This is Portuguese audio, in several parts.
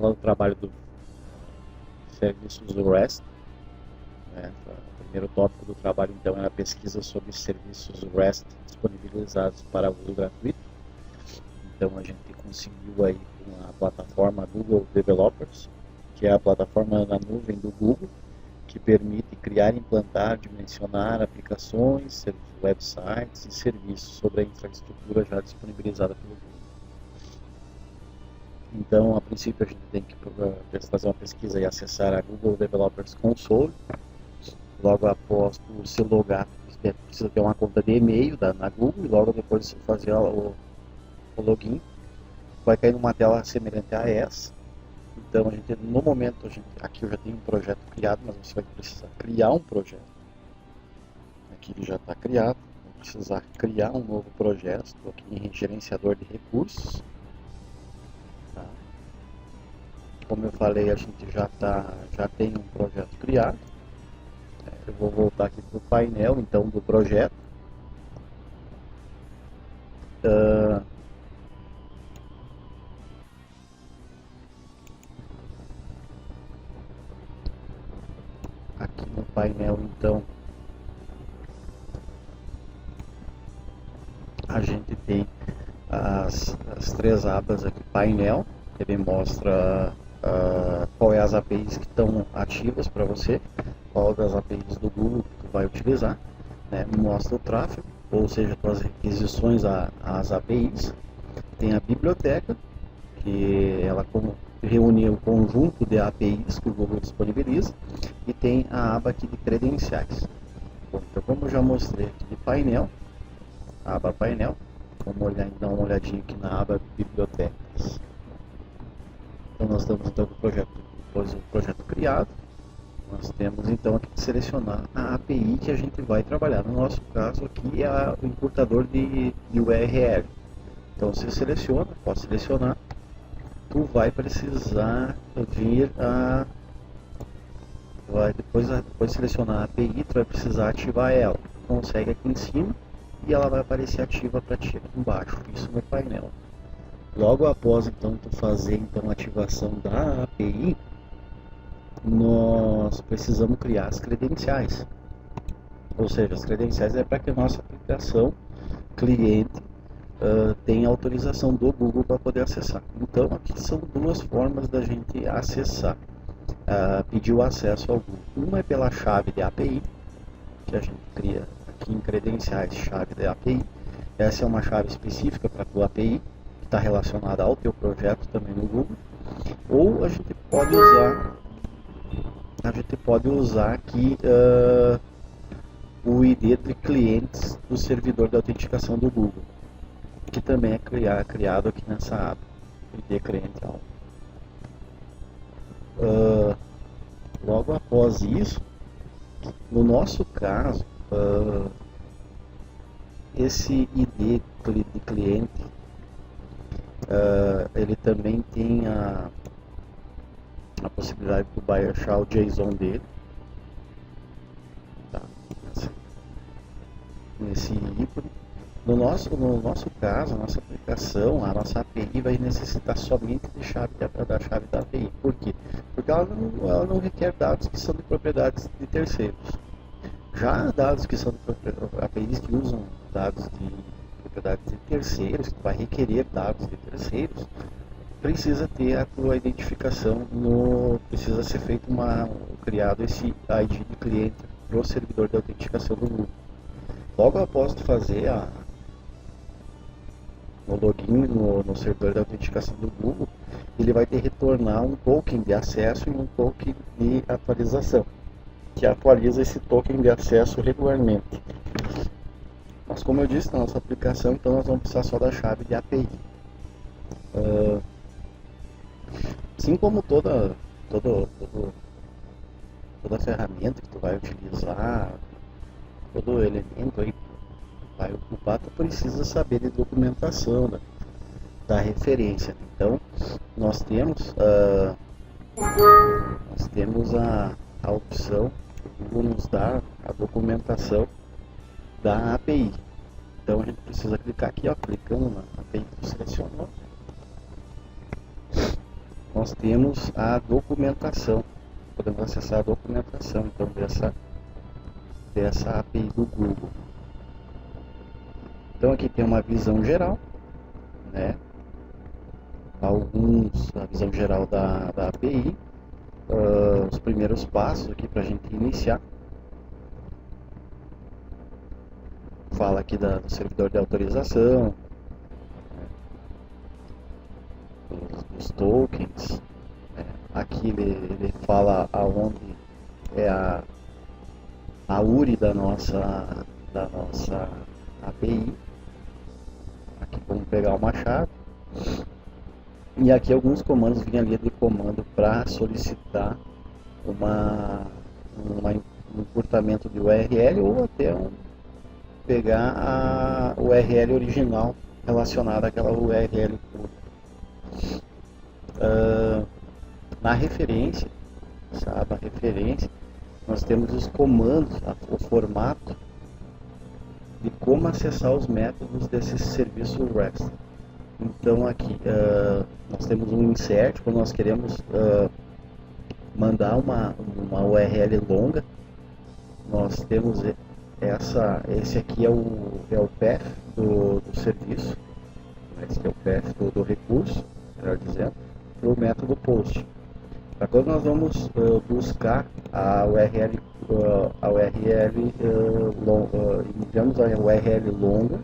falar do trabalho do serviços do REST, né? O primeiro tópico do trabalho, então, é a pesquisa sobre serviços REST disponibilizados para uso gratuito. Então, a gente conseguiu aí com a plataforma Google Developers, que é a plataforma na nuvem do Google, que permite criar, implantar, dimensionar aplicações, websites e serviços sobre a infraestrutura já disponibilizada pelo Google. Então, a princípio, a gente tem que fazer uma pesquisa e acessar a Google Developers Console. Logo após tu se logar, você precisa ter uma conta de e-mail na Google, e logo depois de você fazer o login, vai cair numa tela semelhante a essa. Então, no momento, aqui eu já tenho um projeto criado, mas você vai precisar criar um projeto. Aqui ele já está criado, vou precisar criar um novo projeto. Estou aqui em gerenciador de recursos. Tá. Como eu falei, a gente já tem um projeto criado. Eu vou voltar aqui para o painel, então, do projeto. Aqui no painel, então, a gente tem as três abas aqui. Painel, ele mostra qual é as APIs que estão ativas para você, qual das APIs do Google que tu vai utilizar, né? Mostra o tráfego, ou seja, as requisições às APIs. Tem a biblioteca, que ela reúne o conjunto de APIs que o Google disponibiliza, e tem a aba aqui de credenciais. Bom, então, como eu já mostrei aqui de painel, a aba painel, vamos dar uma olhadinha aqui na aba bibliotecas. Então, nós estamos então com o projeto criado. Nós temos então aqui que selecionar a API que a gente vai trabalhar. No nosso caso aqui é o encurtador de URL. Então você seleciona, pode selecionar. Tu vai precisar vir depois de selecionar a API, tu vai precisar ativar ela. Consegue aqui em cima e ela vai aparecer ativa para ti aqui embaixo, isso no painel. Logo após então tu fazer então a ativação da API, nós precisamos criar as credenciais. Ou seja, as credenciais é para que a nossa aplicação cliente tem autorização do Google para poder acessar. Então aqui são duas formas da gente acessar, pedir o acesso ao Google. Uma é pela chave de API, que a gente cria aqui em credenciais, chave de API. Essa é uma chave específica para a tua API, que está relacionada ao teu projeto também no Google. Ou a gente pode usar aqui o ID de clientes do servidor de autenticação do Google, que também é criado aqui nessa aba, ID cliente. Logo após isso, no nosso caso, esse ID de cliente, ele também tem a possibilidade de baixar o JSON dele, tá? Nesse ícone. No nosso caso, a nossa aplicação, a nossa API vai necessitar somente da chave da API. Por quê? Porque ela não requer dados que são de propriedades de terceiros. Já dados que são de APIs que usam dados de propriedades de terceiros, que vai requerer dados de terceiros, precisa ter a tua identificação, precisa ser criado esse ID de cliente para o servidor de autenticação do Google. Logo após tu fazer o login no servidor de autenticação do Google, ele vai te retornar um token de acesso e um token de atualização, que atualiza esse token de acesso regularmente. Mas como eu disse, na nossa aplicação, então nós vamos precisar só da chave de API. Assim como toda ferramenta que tu vai utilizar, todo elemento aí vai ocupar, tu precisa saber de documentação, né, da referência. Então nós temos a opção, o Google nos dá a documentação da API. Então a gente precisa clicar aqui, clicando na API que tu selecionou. nós temos a documentação. Podemos acessar a documentação então dessa API do Google. Então aqui tem uma visão geral, né? A visão geral da API, os primeiros passos aqui para a gente iniciar. Fala aqui do servidor de autorização, dos tokens. Aqui ele fala aonde é a URI da nossa API. Aqui vamos pegar uma chave. E aqui alguns comandos, vinha ali de comando para solicitar um encurtamento de URL ou até pegar a URL original relacionada àquela URL curta. Na referência, sabe, a referência, nós temos os comandos, o formato de como acessar os métodos desse serviço REST. Então aqui nós temos um insert, quando nós queremos mandar uma URL longa, nós temos esse aqui é o path do serviço, esse aqui é o path do recurso, melhor dizendo, para o método post. Para quando nós vamos buscar a URL, enviamos a URL longa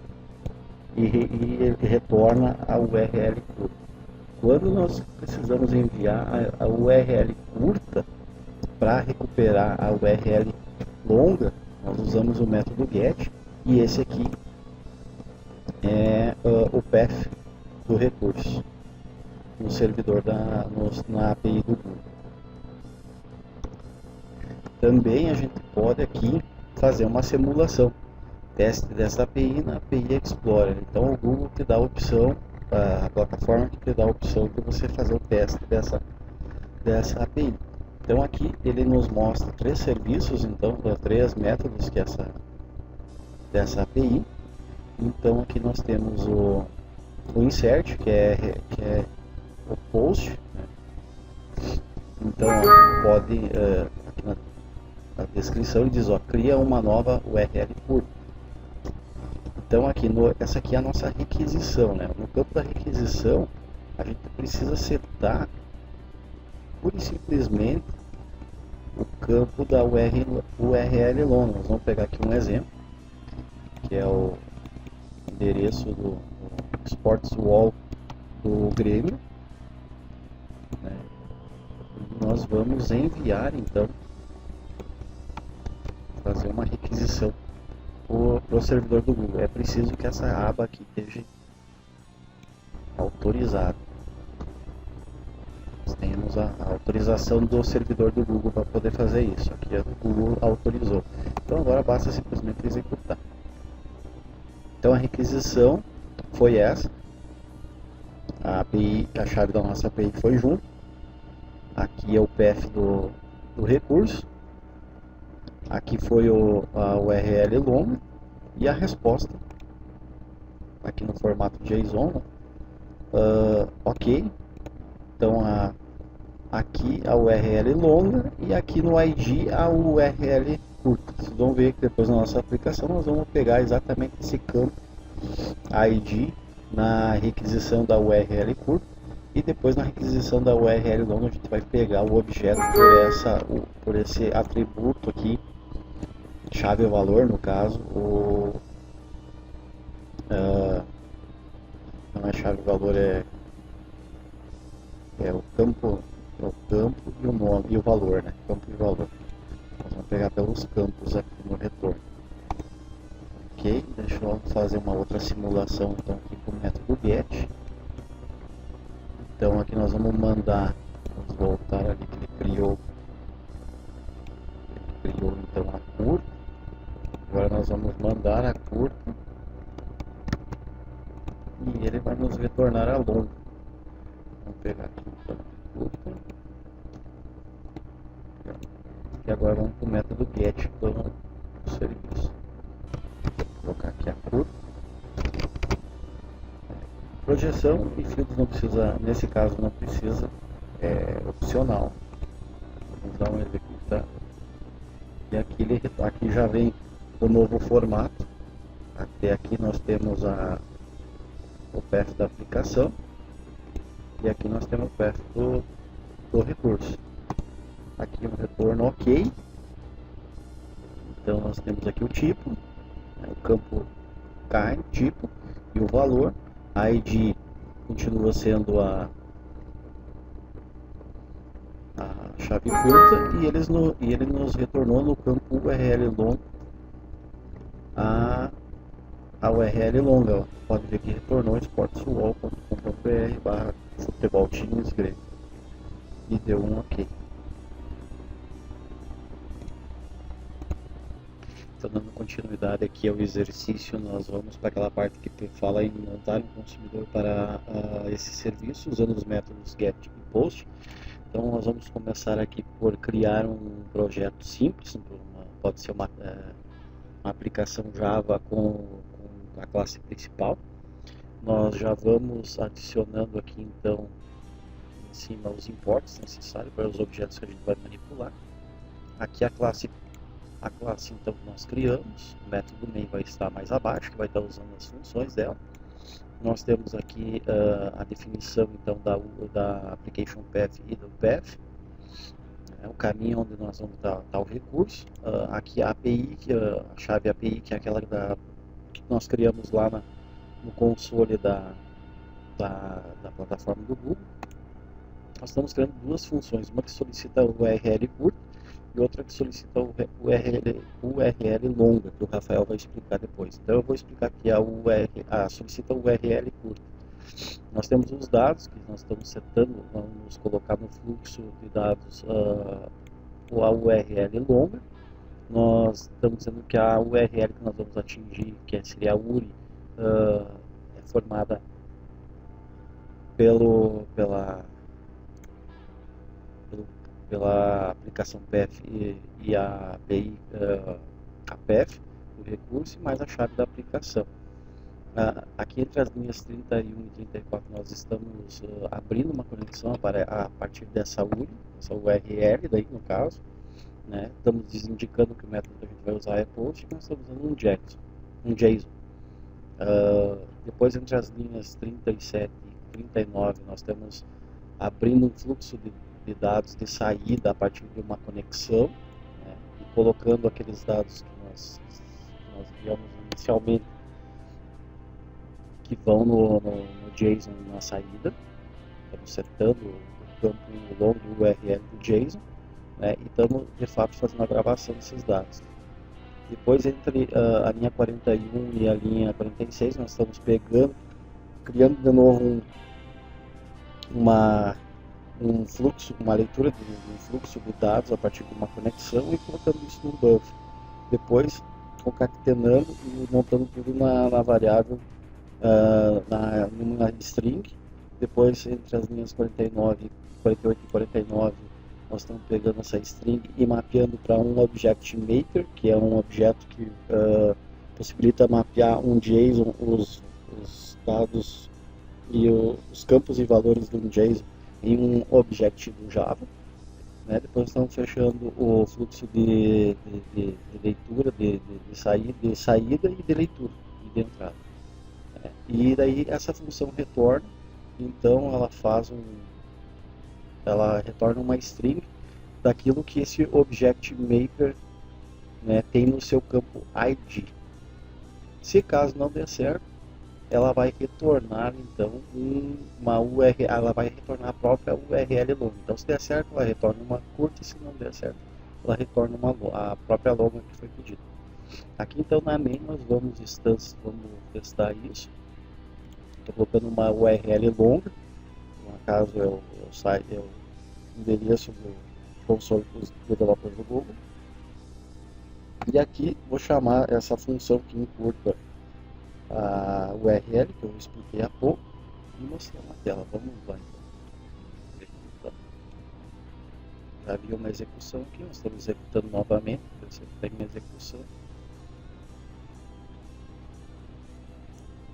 e ele retorna a URL curta. Quando nós precisamos enviar a URL curta para recuperar a URL longa, nós usamos o método get, e esse aqui é o path do recurso no servidor na API do Google. Também a gente pode aqui fazer uma simulação, teste dessa API na API Explorer. Então o Google te dá a opção, a plataforma que te dá a opção de você fazer o teste dessa API. Então aqui ele nos mostra 3 serviços, então 3 métodos que dessa API. Então aqui nós temos o insert, que é o post, né? Então pode aqui na descrição ele diz, cria uma nova URL curta. Então aqui essa aqui é a nossa requisição, né? No campo da requisição a gente precisa setar pura e simplesmente o campo da URL longa. Nós vamos pegar aqui um exemplo, que é o endereço do Sports Wall do Grêmio, né? E nós vamos enviar, então, fazer uma requisição para o servidor do Google. É preciso que essa aba aqui esteja autorizada. Nós temos a autorização do servidor do Google para poder fazer isso. Aqui o Google autorizou. Então agora basta simplesmente executar. Então a requisição foi essa. A chave da nossa API foi junto. Aqui é o path do recurso. Aqui foi a URL longa e a resposta aqui no formato JSON. Ok. Então aqui a URL longa e aqui no ID a URL curta. Vocês vão ver que depois na nossa aplicação nós vamos pegar exatamente esse campo ID na requisição da URL curta, e depois na requisição da URL longa a gente vai pegar o objeto por esse atributo aqui, chave ou valor, no caso, não é chave valor, é o campo e o nome e o valor, né? Campo e valor. Nós vamos pegar pelos campos aqui no retorno. Ok, deixa eu fazer uma outra simulação então aqui com o método get. Então aqui nós vamos mandar, vamos voltar ali que ele criou então a curta. Agora nós vamos mandar a curta e ele vai nos retornar a longa. Vamos pegar aqui então a curta. E agora vamos para o método get do serviço. Vou colocar aqui a curta. Projeção e filtros não precisa, nesse caso não precisa é opcional. Vamos dar um executar. E aqui já vem o novo formato. Até aqui nós temos o path da aplicação. E aqui nós temos o path do recurso. Aqui um retorno ok. Então nós temos aqui o tipo, né, o campo kind, tipo, e o valor. A ID continua sendo a chave curta e ele nos retornou no campo URL long a URL longa. Ó. Pode ver que retornou sportswall.com.br barra futebol times grego e deu um ok. Então, dando continuidade aqui ao exercício, nós vamos para aquela parte que fala em montar um consumidor para esse serviço usando os métodos get e post. Então nós vamos começar aqui por criar um projeto simples, pode ser uma aplicação Java com a classe principal. Nós já vamos adicionando aqui então em cima os imports necessários para os objetos que a gente vai manipular. Aqui a classe então que nós criamos, o método main vai estar mais abaixo, que vai estar usando as funções dela. Nós temos aqui a definição então da application path e do path, o caminho onde nós vamos dar o recurso. Aqui a API, a chave API, que é aquela que nós criamos lá no console da plataforma do Google. Nós estamos criando duas funções, uma que solicita o URL curto e outra que solicita o URL longa, que o Rafael vai explicar depois. Então eu vou explicar aqui solicita o URL curto. Nós temos os dados que nós estamos setando, vamos colocar no fluxo de dados a URL longa. Nós estamos dizendo que a URL que nós vamos atingir, que seria a URI, é formada pela aplicação PF e a API, a PF do recurso, mais a chave da aplicação. Aqui entre as linhas 31 e 34 nós estamos abrindo uma conexão a partir dessa URI, essa URL daí no caso, né? Estamos indicando que o método que a gente vai usar é post e nós estamos usando um JSON. Depois entre as linhas 37 e 39 nós estamos abrindo um fluxo de dados de saída a partir de uma conexão, né, e colocando aqueles dados que nós criamos inicialmente que vão no JSON na saída. Estamos setando o campo longo URL do JSON, né, e estamos de fato fazendo a gravação desses dados. Depois entre a linha 41 e a linha 46 nós estamos criando de novo um fluxo, uma leitura de um fluxo de dados a partir de uma conexão e colocando isso num buffer. Depois concatenando e montando tudo na variável, numa string. Depois entre as linhas 48 e 49 nós estamos pegando essa string e mapeando para um object maker, que é um objeto que possibilita mapear um JSON, os dados e os campos e valores de um JSON em um objeto do Java, né? Depois estamos fechando o fluxo de leitura, de saída e de leitura e de entrada. E daí essa função retorna, então ela retorna uma string daquilo que esse object maker, né, tem no seu campo ID. Se caso não der certo, ela vai retornar então uma URL, ela vai retornar a própria URL longa. Então se der certo, ela retorna uma curta, e se não der certo, ela retorna a própria longa que foi pedida. Aqui então na main nós vamos testar isso. Estou colocando uma URL longa, no caso é o endereço do console dos developers do Google. E aqui vou chamar essa função que encurta a URL que eu expliquei há pouco e mostrar na tela. Vamos lá então. Já vi uma execução aqui, nós estamos executando novamente, você tem uma execução.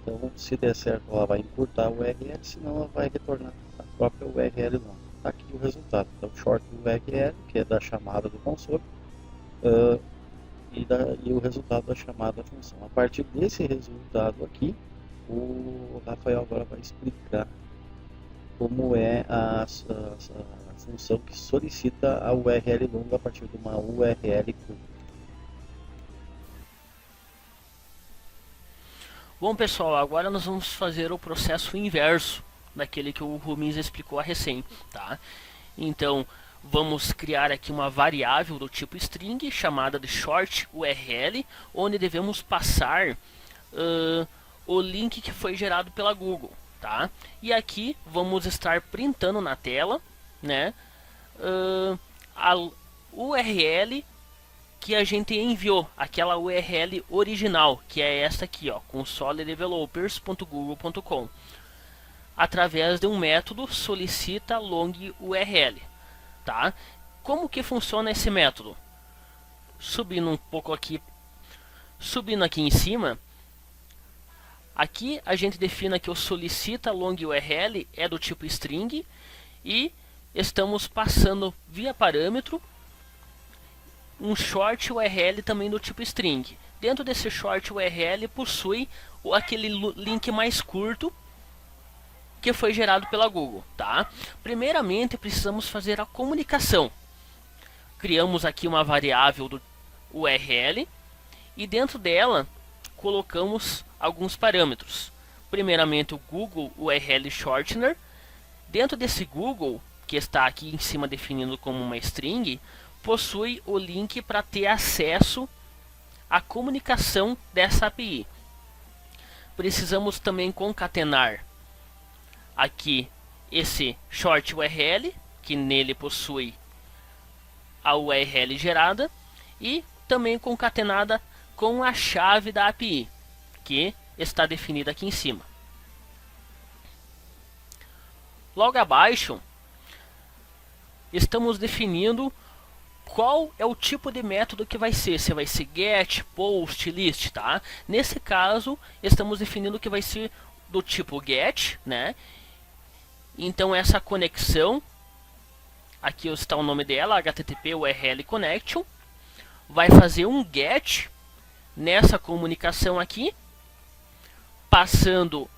Então se der certo ela vai encurtar a URL, senão ela vai retornar a própria URL longa. tá aqui o resultado. Então, short URL, que é da chamada do console, e o resultado da chamada da função. A partir desse resultado aqui, o Rafael agora vai explicar como é a função que solicita a URL longa a partir de uma URL curta. Bom pessoal, agora nós vamos fazer o processo inverso daquele que o Rubens explicou a recém, tá? Então, vamos criar aqui uma variável do tipo string chamada de short URL, onde devemos passar o link que foi gerado pela Google, tá? E aqui vamos estar printando na tela, né, a URL que a gente enviou, aquela URL original, que é esta aqui, ó, consoledevelopers.google.com, através de um método solicita long URL, tá? Como que funciona esse método? Subindo aqui em cima, aqui a gente define que o solicita long URL é do tipo string e estamos passando via parâmetro um short URL também do tipo string. Dentro desse short URL possui aquele link mais curto que foi gerado pela Google, tá? Primeiramente precisamos fazer a comunicação. Criamos aqui uma variável do URL e dentro dela colocamos alguns parâmetros. Primeiramente o Google URL Shortener. Dentro desse Google, que está aqui em cima definido como uma string, possui o link para ter acesso à comunicação dessa API. Precisamos também concatenar aqui esse short URL, que nele possui a URL gerada, e também concatenada com a chave da API, que está definida aqui em cima. Logo abaixo, estamos definindo qual é o tipo de método que vai ser, se vai ser get, post, list, tá? Nesse caso, estamos definindo que vai ser do tipo get, né? Então essa conexão, aqui está o nome dela, HTTP URL Connection, vai fazer um get nessa comunicação aqui, passando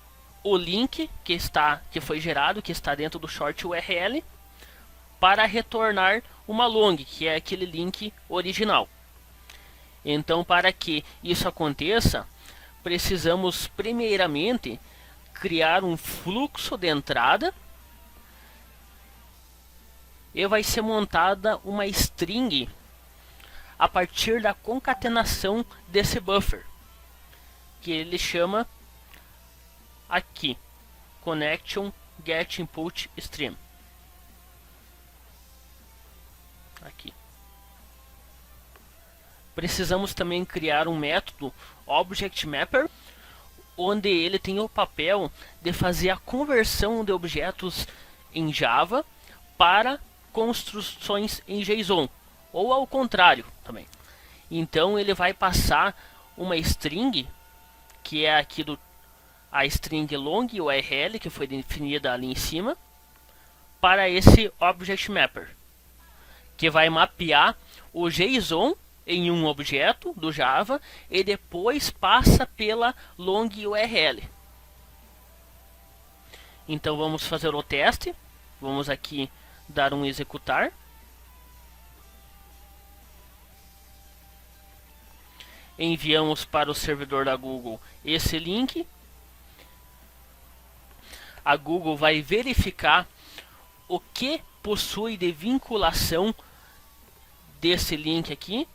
o link que foi gerado, que está dentro do short URL, para retornar uma long, que é aquele link original. Então, para que isso aconteça, precisamos primeiramente criar um fluxo de entrada e vai ser montada uma string a partir da concatenação desse buffer, que ele chama aqui connection get input stream. Aqui. Precisamos também criar um método Object Mapper, onde ele tem o papel de fazer a conversão de objetos em Java para construções em JSON, ou ao contrário também. Então ele vai passar uma string, que é aqui a string long URL, que foi definida ali em cima, para esse Object Mapper, que vai mapear o JSON em um objeto do Java e depois passa pela long URL. Então vamos fazer o teste. Vamos aqui dar um executar. Enviamos para o servidor da Google esse link. A Google vai verificar o que possui de vinculação desse link aqui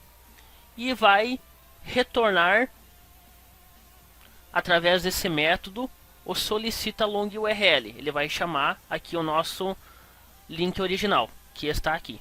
e vai retornar através desse método o solicita long URL. Ele vai chamar aqui o nosso link original, que está aqui.